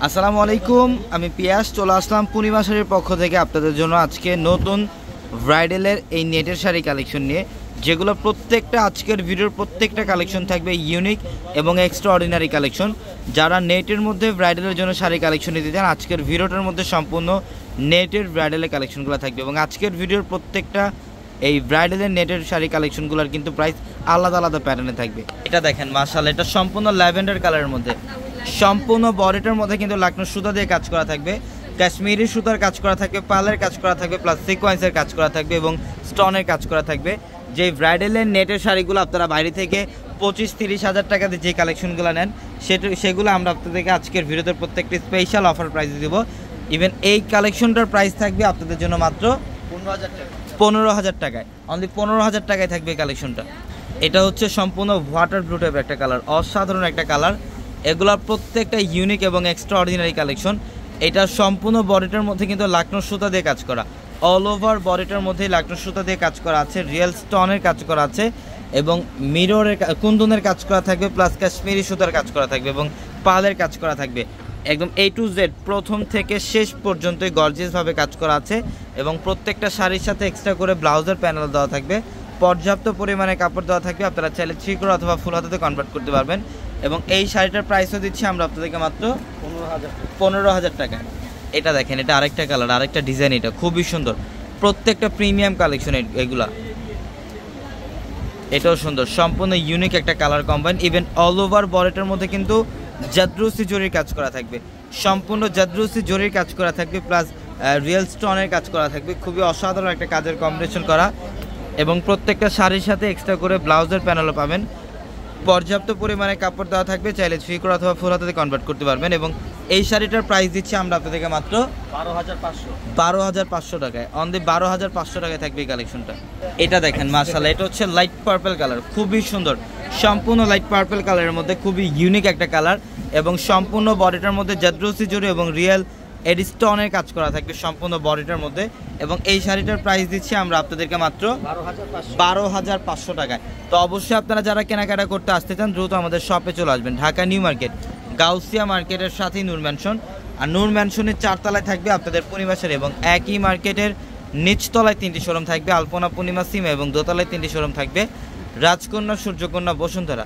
আসসালামু আলাইকুম, আমি পিয়াস চলে আসলাম পূর্ণিমা শাড়ির পক্ষ থেকে আপনাদের জন্য আজকে নতুন ব্রাইডালের এই নেটের শাড়ি কালেকশন নিয়ে, যেগুলো প্রত্যেকটা আজকের ভিডিওর প্রত্যেকটা কালেকশন থাকবে ইউনিক এবং এক্সট্রা অর্ডিনারি কালেকশন। যারা নেটের মধ্যে ব্রাইডালের জন্য শাড়ি কালেকশন নিতে চান, আজকের ভিডিওটার মধ্যে সম্পূর্ণ নেটের ব্রাইডালের কালেকশনগুলো থাকবে এবং আজকের ভিডিওর প্রত্যেকটা এই ব্রাইডালের নেটের শাড়ি কালেকশনগুলোর কিন্তু প্রাইস আলাদা আলাদা প্যাটার্নে থাকবে। এটা দেখেন মাশাআল্লাহ, এটা সম্পূর্ণ ল্যাভেন্ডার কালারের মধ্যে, সম্পূর্ণ বডিটার মধ্যে কিন্তু লাকনো সুতা দিয়ে কাজ করা থাকবে, কাশ্মীরি সুতার কাজ করা থাকবে, পার্লের কাজ করা থাকবে, প্লাস সিকোয়েন্সের কাজ করা থাকবে এবং স্টোনের কাজ করা থাকবে। যে ব্রাইডালের নেটের শাড়িগুলো আপনারা বাইরে থেকে 25-30 হাজার টাকা দিয়ে যে কালেকশনগুলো নেন, সেগুলো আমরা আপনাদেরকে আজকের ভিডিওতে প্রত্যেকটি স্পেশাল অফার প্রাইসে দেবো। ইভেন এই কালেকশনটার প্রাইস থাকবে আপনাদের জন্য মাত্র 15,000 টাকায়, অনলি 15,000 টাকায় থাকবে এই কালেকশনটা। এটা হচ্ছে সম্পূর্ণ ওয়াটার ব্লু টাইপের একটা কালার, অসাধারণ একটা কালার। এগুলোর প্রত্যেকটা ইউনিক এবং এক্সট্রা অর্ডিনারি কালেকশন। এটা সম্পূর্ণ বডিটার মধ্যে কিন্তু লাকনো সুতা দিয়ে কাজ করা, অল ওভার বডিটার মধ্যেই লাকনো সুতা দিয়ে কাজ করা আছে, রিয়েল স্টোনের কাজ করা আছে এবং মিররের কুন্দনের কাজ করা থাকবে, প্লাস কাশ্মীরি সুতার কাজ করা থাকবে এবং পালের কাজ করা থাকবে। একদম A to Z প্রথম থেকে শেষ পর্যন্তই গর্জিয়াসভাবে কাজ করা আছে এবং প্রত্যেকটা শাড়ির সাথে এক্সট্রা করে ব্লাউজের প্যানেল দেওয়া থাকবে, পর্যাপ্ত পরিমাণে কাপড় দেওয়া থাকবে। আপনারা চাইলে 3 করে অথবা ফুল হাতাতে কনভার্ট করতে পারবেন এবং এই শাড়িটার প্রাইসও দিচ্ছি আমরা আপনাদেরকে মাত্র 15,000 টাকা। এটা দেখেন, এটা আরেকটা কালার, আরেকটা ডিজাইন, এটা খুবই সুন্দর, প্রত্যেকটা প্রিমিয়াম কালেকশন এগুলা। এটাও সুন্দর, সম্পূর্ণ ইউনিক একটা colour combine. Even all over বডিটার মধ্যে কিন্তু জাদ্রুসি জরির কাজ করা থাকবে, সম্পূর্ণ জাদ্রুসি জরির কাজ করা থাকবে, প্লাস রিয়েল স্টোনের কাজ করা থাকবে। খুবই অসাধারণ একটা কাজের কম্বিনেশন করা এবং প্রত্যেকটা শাড়ির সাথে এক্সট্রা করে ব্লাউজের প্যানেলও পাবেন। পর্যাপ্ত পরিমাণে কাপড় দেওয়া থাকবে, চাইলে 3 করে অথবা ফুল হাতাতে কনভার্ট করতে পারবেন এবং এই শাড়িটার প্রাইস দিচ্ছি আমরা আপনাদেরকে মাত্র 12,500 টাকায়, অনলি 12,500 টাকায় থাকবে এই কালেকশনটা। এটা দেখেন মাশাআল্লাহ, এটা হচ্ছে লাইট পার্পল কালার, খুবই সুন্দর, সম্পূর্ণ লাইট পার্পল কালারের মধ্যে খুবই ইউনিক একটা কালার এবং সম্পূর্ণ বডিটার মধ্যে জাদ্রুসি জরি এবং রিয়েল এডিস্টোনের কাজ করা থাকবে সম্পূর্ণ বডিটার মধ্যে এবং এই শাড়িটার প্রাইস দিচ্ছি আমরা আপনাদেরকে মাত্র 12,500 টাকায়। তো অবশ্যই আপনারা যারা কেনাকাটা করতে আসতে চান দ্রুত আমাদের শপে চলে আসবেন, ঢাকা নিউ মার্কেট, গাউসিয়া মার্কেটের সাথেই নূর ম্যানশন, আর নূর ম্যানশনের 4 তলায় থাকবে আপনাদের পূর্ণিমা শাড়ি এবং একই মার্কেটের নিচতলায় 3টি শোরুম থাকবে, আলপনা, পূর্ণিমা, সিমা এবং দোতলায় 3টি শোরুম থাকবে, রাজকন্যা, সূর্যকন্যা, বসুন্ধরা।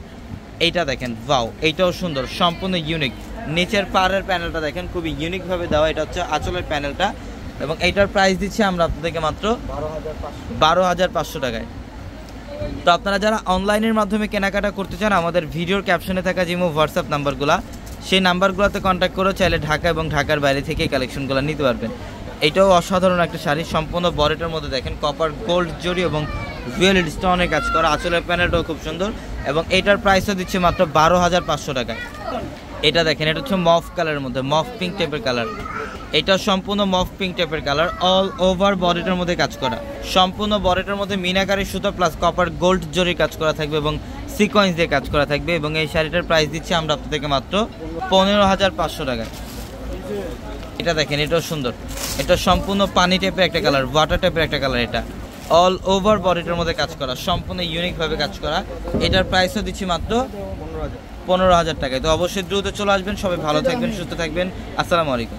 এইটা দেখেন, ওয়াও, এইটাও সুন্দর, সম্পূর্ণ ইউনিক। নিচের পাড়ের প্যানেলটা দেখেন, খুবই ইউনিকভাবে দেওয়া, এটা হচ্ছে আঁচলের প্যানেলটা এবং এইটার প্রাইস দিচ্ছি আমরা আপনাদেরকে মাত্র 12,500 টাকায়। তো আপনারা যারা অনলাইনের মাধ্যমে কেনাকাটা করতে চান, আমাদের ভিডিওর ক্যাপশনে থাকা জিমো হোয়াটসঅ্যাপ নাম্বারগুলো, সেই নাম্বারগুলোতে কন্ট্যাক্ট করে চাইলে ঢাকা এবং ঢাকার বাইরে থেকে এই কালেকশনগুলো নিতে পারবেন। এটাও অসাধারণ একটা শাড়ি, সম্পূর্ণ বডিটার মধ্যে দেখেন কপার গোল্ড জরি এবং রিয়েল স্টোনের কাজ করা, আঁচলের প্যানেলটাও খুব সুন্দর এবং এটার প্রাইসও দিচ্ছে মাত্র 12,500 টাকায়। এটা দেখেন, এটা হচ্ছে মফ কালারের মধ্যে, মফ পিঙ্ক টাইপের কালার, এটা সম্পূর্ণ মফ পিঙ্ক টাইপের কালার, অল ওভার বডিটার মধ্যে কাজ করা, সম্পূর্ণ বডিটার মধ্যে মিনাকারি সুতা প্লাস কপার গোল্ড জরির কাজ করা থাকবে এবং সিকোয়েন্স দিয়ে কাজ করা থাকবে এবং এই শাড়িটার প্রাইস দিচ্ছি আমরা আপনাদেরকে মাত্র 15,500 টাকায়। এটা দেখেন, এটাও সুন্দর, এটা সম্পূর্ণ পানি টাইপের একটা কালার, ওয়াটার টাইপের একটা কালার, এটা অল ওভার বডিটার মধ্যে কাজ করা, সম্পূর্ণ ইউনিকভাবে কাজ করা। এটার প্রাইসও দিচ্ছি মাত্র 15,000 টাকায়। তো অবশ্যই দ্রুত চলে আসবেন, সবাই ভালো থাকবেন, সুস্থ থাকবেন, আসসালামু আলাইকুম।